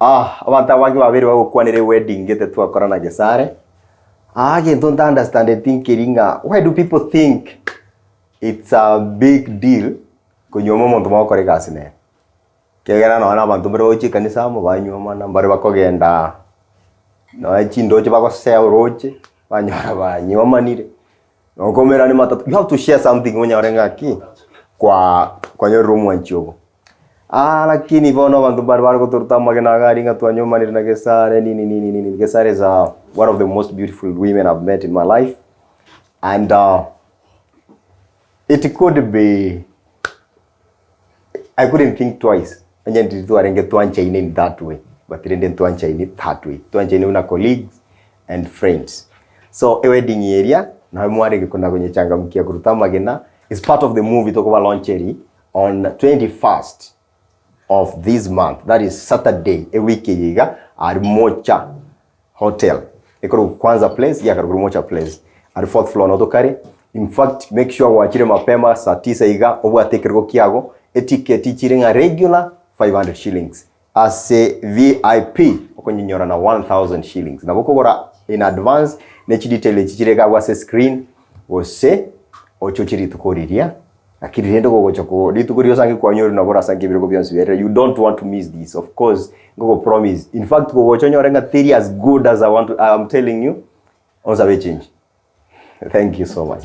abantu bangi babiri bagukwanire wedding gete twakora na Gesare. Don't understand the thinking. Why do people think it's a big deal kunyoma muntu makore gasine? Kegera na abantu mbere kanisa mu banyoma na mbare bakogenda na chindo cyo bakosea uroche banyora banyomanire. Nokomera ni matatu. You have to share something when you're ngaki kwa nyorumu wanchogo. Lakini bona abantu bari kuturutama na gari ngatwanyomanire na Gesare nini. Gesare is one of the most beautiful women I've met in my life, and it could be, I couldn't think twice. And then to arrange twanchain in that way, but didn't twanchain it that way. Twanchain una colleagues and friends. So a wedding area na mwari kuna kwenye changamkia kurutama gena is part of the movie Tokoba launchery on 21st of this month. That is Saturday, a week yiga at Mocha Hotel. Ekoro kwanza place ya karuguru Mocha place at 4th floor notokari. In fact, make sure wachire mapema saa 9 iga obwa tekergo kiago etiquette chiringa regular 500 shillings. As a VIP okonyinyora na 1000 shillings. Na bokogora in advance nechi detail chichirega wase screen ose ochochiri tukoriria akiri rendo gogocha ko ditukurio sangi kwa nyoro na bora sangi birego byansu bere. You don't want to miss this, of course. Gogo promise, in fact gogocha nyorenga theory as good as I'm telling you on the change. Thank you so much.